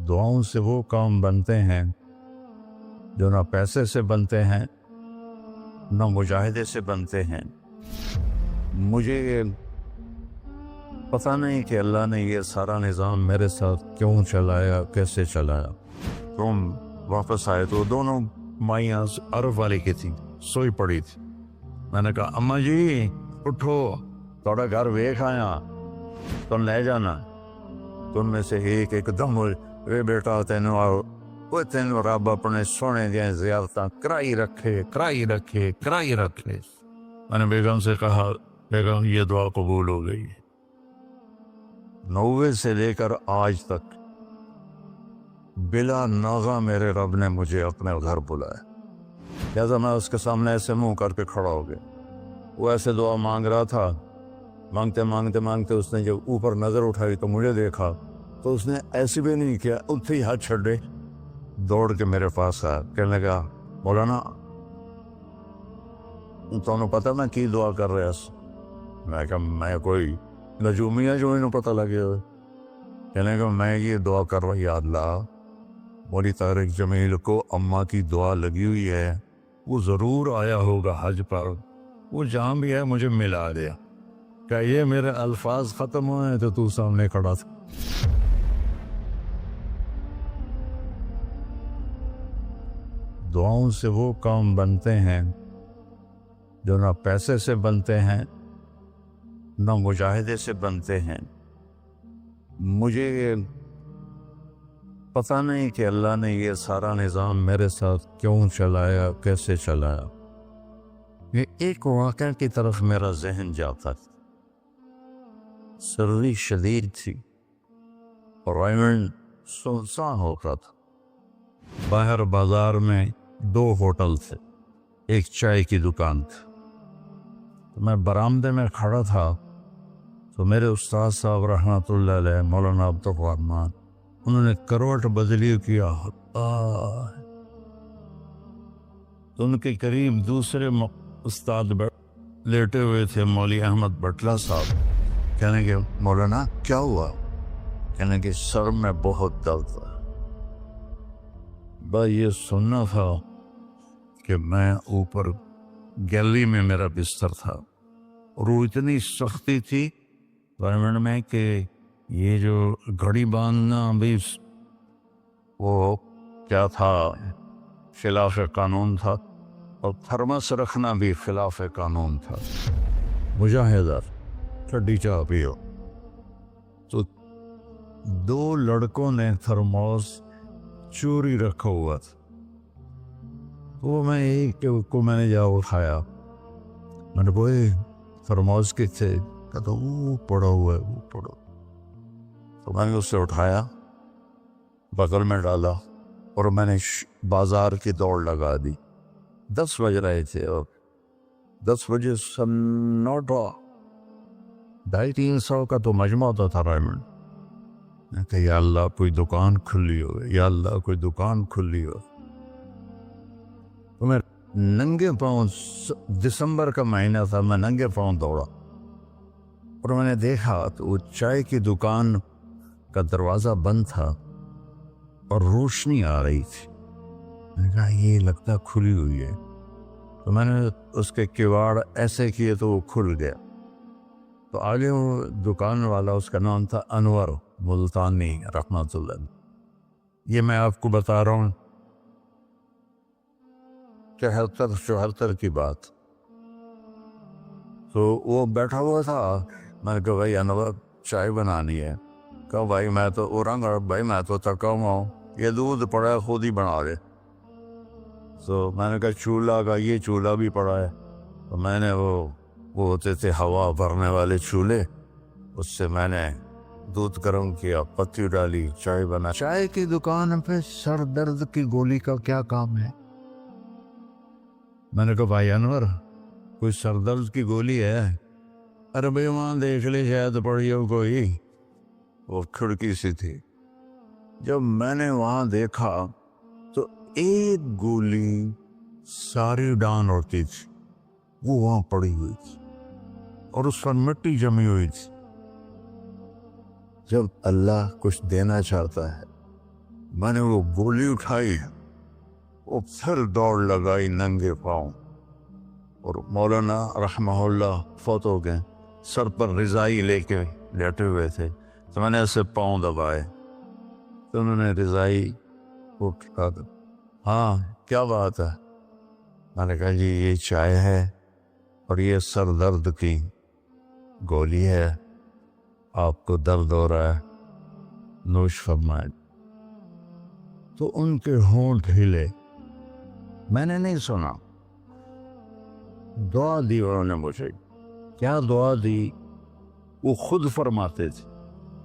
دعاؤں سے وہ کام بنتے ہیں جو نہ پیسے سے بنتے ہیں نہ مجاہدے سے بنتے ہیں۔ مجھے پتہ نہیں کہ اللہ نے یہ سارا نظام میرے ساتھ کیوں چلایا، کیسے چلایا۔ تم واپس آئے تو دونوں مائیاں عرب والی کی تھی، سوئی پڑی تھی۔ میں نے کہا اماں جی اٹھو، تھوڑا گھر ویکھ آیا، تم لے جانا۔ تم میں سے ایک دم وے بیٹا تینوں رب اپنے سونے دیا زیارتاں کرائی رکھے۔ میں نے بیگم سے کہا بیگم یہ دعا قبول ہو گئی۔ 90 سے لے کر آج تک بلا ناغہ میرے رب نے مجھے اپنے گھر بلایا، لہذا میں اس کے سامنے ایسے منہ کر کے کھڑا ہو گیا۔ وہ ایسے دعا مانگ رہا تھا، مانگتے اس نے جب اوپر نظر اٹھائی تو مجھے دیکھا تو اس نے ایسے بھی نہیں کیا، اتنے ہی ہاتھ چھڑے دوڑ کے میرے پاس آیا، کہنے لگا مولانا تمہیں پتہ میں کی دعا کر رہا سی؟ میں کہا میں کوئی نجومی ہے جو انہوں پتہ لگے ہوئے؟ کہنے لگا میں یہ دعا کر رہا، یا اللہ مولی طارق جمیل کو اماں کی دعا لگی ہوئی ہے، وہ ضرور آیا ہوگا حج پر، وہ جہاں بھی ہے مجھے ملا دیا۔ کہ یہ میرے الفاظ ختم ہوئے تو تو سامنے کھڑا تھا۔ دعاؤں سے وہ کام بنتے ہیں جو نہ پیسے سے بنتے ہیں نہ مجاہدے سے بنتے ہیں۔ مجھے پتہ نہیں کہ اللہ نے یہ سارا نظام میرے ساتھ کیوں چلایا، کیسے چلایا۔ یہ ایک واقعہ کی طرف میرا ذہن جاتا تھا۔ سردی شدید تھی اور ریمنڈ سنسان ہو رہا تھا۔ باہر بازار میں 2 ہوٹل تھے، ایک چائے کی دکان تھی۔ تو میں برآمدے میں کھڑا تھا تو میرے استاد صاحب رحمۃ اللہ علیہ مولانا عبدالرحمان، انہوں نے کروٹ بدلی کیا، تو ان کے قریب دوسرے استاد لیٹے ہوئے تھے، مولوی احمد بٹلہ صاحب۔ کہنے کہ مولانا کیا ہوا؟ کہنے کہ سر میں بہت درد ہے۔ بس یہ سننا تھا کہ میں اوپر گیلری میں میرا بستر تھا اور وہ اتنی سختی تھی گورنمنٹ میں کہ یہ جو گھڑی باندھنا بھی وہ کیا تھا، خلاف قانون تھا، اور تھرمس رکھنا بھی خلاف قانون تھا۔ مجاہدہ ٹھنڈی چاہ پیو۔ تو 2 لڑکوں نے تھرموس چوری رکھا ہوا تھا، وہ میں ایک کو میں نے جا اٹھایا، میں نے بوئے تھرموس کے تھے، کہتا وہ پڑا ہوا ہے، وہ پڑا۔ تو میں نے اس سے اٹھایا، بغل میں ڈالا اور میں نے بازار کی دوڑ لگا دی۔ 10 بج رہے تھے اور 10 بجے سنوٹا 250-300 کا تو مجمع ہوتا تھا ریمنڈ۔ میں کہ یا اللہ کوئی دکان کھلی ہو، یا اللہ کوئی دکان کھلی ہو۔ تو میں ننگے پاؤں، دسمبر کا مہینہ تھا، میں ننگے پاؤں دوڑا اور میں نے دیکھا تو وہ چائے کی دکان کا دروازہ بند تھا اور روشنی آ رہی تھی۔ میں نے کہا یہ لگتا کھلی ہوئی ہے، تو میں نے اس کے کواڑ ایسے کیے تو وہ کھل گیا۔ تو آگے وہ دکان والا، اس کا نام تھا انور ملتانی رحمۃ اللہ۔ یہ میں آپ کو بتا رہا ہوں 73-74 کی بات۔ تو وہ بیٹھا ہوا تھا، میں نے کہا بھائی انور چائے بنانی ہے۔ کہا بھائی میں تو بھائی میں تو تھکا ہوا ہوں، یہ دودھ پڑا ہے خود ہی بنا دے۔ تو میں نے کہا چولہا کا، یہ چولہا بھی پڑا ہے۔ تو میں نے وہ ہوتے تھے ہوا بھرنے والے چولہے، اس سے میں نے دودھ گرم کیا، پتی ڈالی، چائے بنا۔ چائے کی دکان پہ سر درد کی گولی کا کیا کام ہے؟ میں نے کہا بھائی انور کوئی سر درد کی گولی ہے؟ ارے بھائی وہاں دیکھ لے شاید پڑی ہو کوئی، وہ کھڑکی سی تھی۔ جب میں نے وہاں دیکھا تو ایک گولی ساری ڈان ہوتی تھی، وہ وہاں پڑی ہوئی تھی اور اس پر مٹی جمی ہوئی تھی۔ جب اللہ کچھ دینا چاہتا ہے میں نے وہ گولی اٹھائی، وہ پھر دوڑ لگائی ننگے پاؤں، اور مولانا رحمہ اللہ فوت ہو گئے، سر پر رضائی لے کے لیٹے ہوئے تھے، تو میں نے ایسے پاؤں دبائے تو انہوں نے رضائی اٹھا کر، ہاں کیا بات ہے؟ میں نے کہا جی یہ چائے ہے اور یہ سر درد کی گولی ہے، آپ کو درد ہو رہا ہے، نوش فرمائیں۔ تو ان کے ہونٹ ہلے، میں نے نہیں سنا، دعا دی انہوں نے مجھے۔ کیا دعا دی؟ وہ خود فرماتے تھے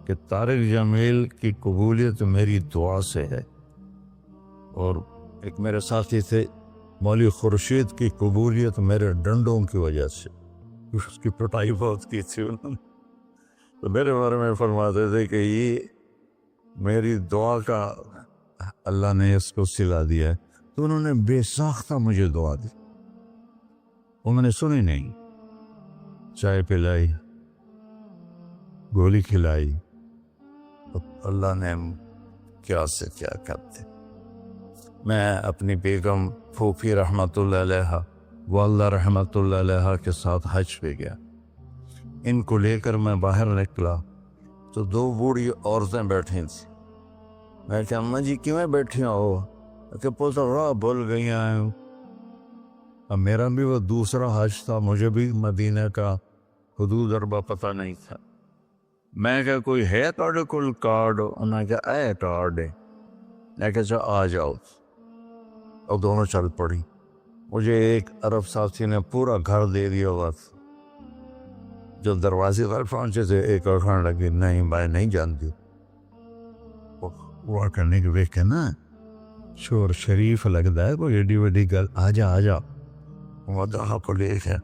کہ طارق جمیل کی قبولیت میری دعا سے ہے، اور ایک میرے ساتھی تھے مولوی خورشید کی قبولیت میرے ڈنڈوں کی وجہ سے، اس کی پٹائی بہت کی تھی انہوں نے، تو میرے بارے میں فرماتے تھے کہ یہ میری دعا کا اللہ نے اس کو سلا دیا ہے۔ تو انہوں نے بے ساختہ مجھے دعا دی، وہ میں نے سنی نہیں، چائے پلائی، گولی کھلائی، اللہ نے کیا سے کیا کرتے۔ میں اپنی بیگم پھوپھی رحمۃ اللہ علیہ، والدہ رحمۃ اللہ علیہ کے ساتھ حج پہ گیا، ان کو لے کر میں باہر نکلا تو دو بوڑھی عورتیں بیٹھی تھیں۔ میں کہ اماں جی کیوں بیٹھی ہو؟ کہ پوتا راہ بھول گئی ہیں۔ اب میرا بھی وہ دوسرا حج تھا، مجھے بھی مدینہ کا حدود اربا پتہ نہیں تھا۔ میں کہ کوئی ہے تھوڑے کول کارڈ؟ انہوں نے کہا اے کارڈ ہے۔ میں کہا آ جاؤ، اور دونوں چل پڑی۔ مجھے ایک عرب ساتھی نے پورا گھر دے دیا ہوا تھا۔ جو دروازے پر پہنچے تھے ایک اور کھانے لگی، نہیں میں نہیں جانتی۔ وہ کرنے کے ویکھے نا شور شریف لگتا ہے، کوئی ایڈی وڈی گل، آ جا آ جا۔ وہاں کو لے کے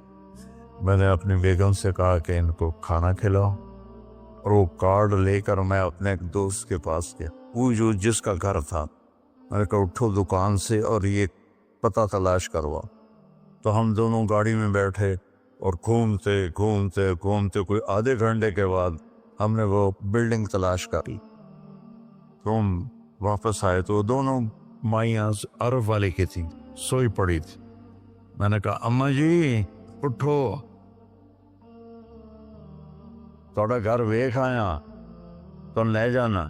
میں نے اپنی بیگم سے کہا کہ ان کو کھانا کھلاؤ، اور وہ کارڈ لے کر میں اپنے ایک دوست کے پاس گیا، وہ جو جس کا گھر تھا۔ میں نے کہا اٹھو دکان سے اور یہ پتہ تلاش کروا۔ تو ہم دونوں گاڑی میں بیٹھے اور گھومتے گھومتے گھومتے کوئی آدھے گھنٹے کے بعد ہم نے وہ بلڈنگ تلاش کری۔ تو ہم واپس آئے تو دونوں مائیاں عرب والے کی تھیں، سوئی پڑی تھی۔ میں نے کہا اماں جی اٹھو، تھوڑا گھر ویکھ آیا، تم لے جانا۔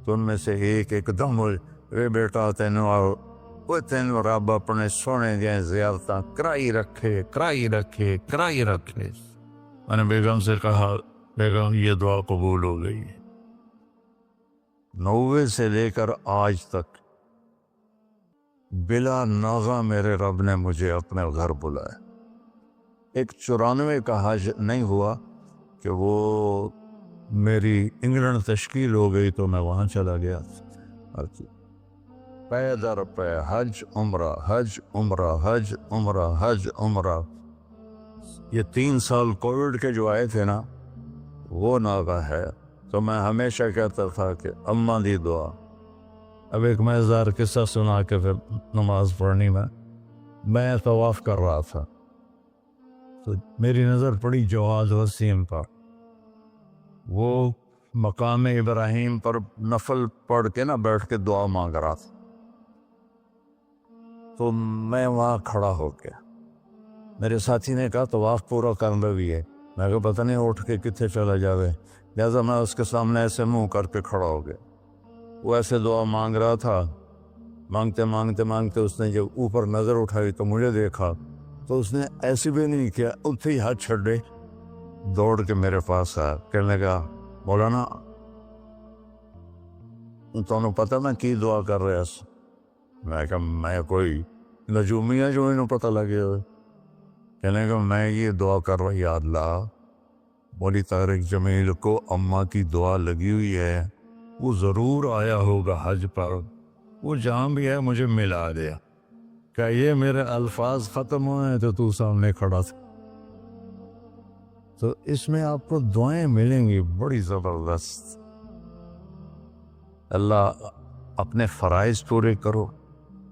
تو ان میں سے ایک دم ہوئے بیٹا تینوں رب اپنے سونے دیا زیارتاں کرائی رکھے۔ میں نے بیگم سے کہا بیگم یہ دعا قبول ہو گئی ہے۔ 90 سے لے کر آج تک بلا ناغہ میرے رب نے مجھے اپنے گھر بلایا۔ ایک 94 کا حج نہیں ہوا کہ وہ میری انگلینڈ تشکیل ہو گئی تو میں وہاں چلا گیا، پے در پے حج عمرہ حج عمرہ حج عمرہ حج عمرہ۔ یہ 3 سال کووڈ کے جو آئے تھے نا وہ ناغہ ہے۔ تو میں ہمیشہ کہتا تھا کہ اماں دی دعا۔ اب ایک مزیدار قصہ سنا کے پھر نماز پڑھنی میں طواف کر رہا تھا تو میری نظر پڑی جواز وسیم پر، وہ مقام ابراہیم پر نفل پڑھ کے نا بیٹھ کے دعا مانگ رہا تھا۔ تو میں وہاں کھڑا ہو گیا، میرے ساتھی نے کہا طواف پورا کرنا بھی ہے۔ میں کہا پتہ نہیں اٹھ کے کتنے چلا جاوے، لہٰذا میں اس کے سامنے ایسے منہ کر کے کھڑا ہو گیا۔ وہ ایسے دعا مانگ رہا تھا، مانگتے مانگتے مانگتے اس نے جب اوپر نظر اٹھائی تو مجھے دیکھا، تو اس نے ایسے بھی نہیں کیا، اتھے ہی ہاتھ چھڑے دوڑ کے میرے پاس آیا، کہنے لگا مولانا تمہیں پتہ میں کی دعا کر رہا سا؟ میں کہا میں کوئی نجومی ہے جو انہوں پتہ لگے ہوئے؟ کہنے لگا میں یہ دعا کر رہا، یا اللہ مولوی طارق جمیل کو اماں کی دعا لگی ہوئی ہے، وہ ضرور آیا ہوگا حج پر، وہ جہاں بھی ہے مجھے ملا دیا۔ کہ یہ میرے الفاظ ختم ہوئے تو تو سامنے کھڑا تھا۔ تو اس میں آپ کو دعائیں ملیں گی بڑی زبردست۔ اللہ اپنے فرائض پورے کرو،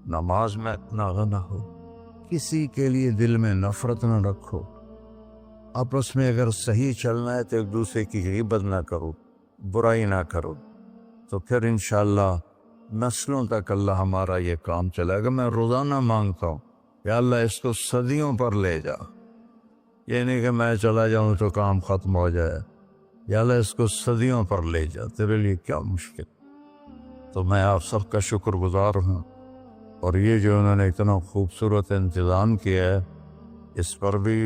نماز میں ناغہ نہ ہو، کسی کے لیے دل میں نفرت نہ رکھو، آپس میں اگر صحیح چلنا ہے تو ایک دوسرے کی غیبت نہ کرو، برائی نہ کرو، تو پھر انشاءاللہ نسلوں تک اللہ ہمارا یہ کام چلے گا. میں روزانہ مانگتا ہوں یا اللہ اس کو صدیوں پر لے جا. یہ نہیں کہ میں چلا جاؤں تو کام ختم ہو جائے. یا اللہ اس کو صدیوں پر لے جا، تیرے لیے کیا مشکل. تو میں آپ سب کا شکر گزار ہوں، اور یہ جو انہوں نے اتنا خوبصورت انتظام کیا ہے اس پر بھی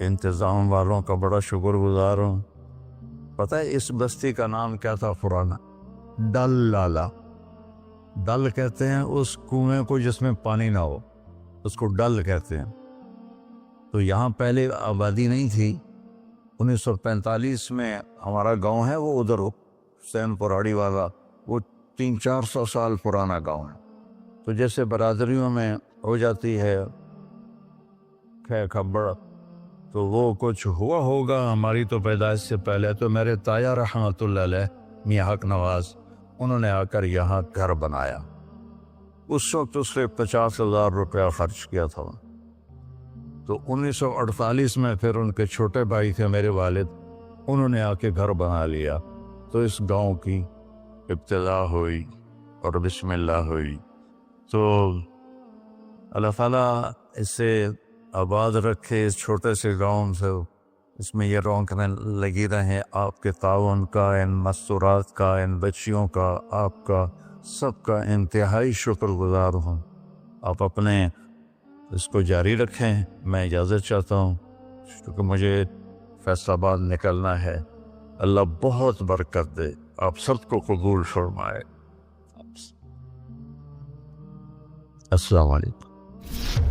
انتظام والوں کا بڑا شکر گزار ہوں. پتہ ہے اس بستی کا نام کیا تھا پرانا؟ ڈل لالا. ڈل کہتے ہیں اس کنویں کو جس میں پانی نہ ہو، اس کو ڈل کہتے ہیں. تو یہاں پہلے آبادی نہیں تھی. 1945 میں ہمارا گاؤں ہے وہ ادھر حسین پراڑی والا، وہ 300-400 سال پرانا گاؤں ہے. تو جیسے برادریوں میں ہو جاتی ہے خبر، تو وہ کچھ ہوا ہوگا ہماری تو پیدائش سے پہلے. تو میرے تایا رحمۃ اللہ علیہ میاں حق نواز، انہوں نے آ کر یہاں گھر بنایا. اس وقت اس سے 50,000 روپیہ خرچ کیا تھا. تو 1948 میں پھر ان کے چھوٹے بھائی تھے میرے والد، انہوں نے آ کے گھر بنا لیا. تو اس گاؤں کی ابتدا ہوئی اور بسم اللہ ہوئی. تو اللہ تعالیٰ اسے آباد رکھے اس چھوٹے سے گاؤں سے، اس میں یہ رونقیں لگی رہیں. آپ کے تعاون کا، ان مستورات کا، ان بچیوں کا، آپ کا سب کا انتہائی شکر گزار ہوں. آپ اپنے اس کو جاری رکھیں. میں اجازت چاہتا ہوں کیونکہ مجھے فیصل آباد نکلنا ہے. اللہ بہت برکت دے، آپ سب کو قبول فرمائے. السلام علیکم.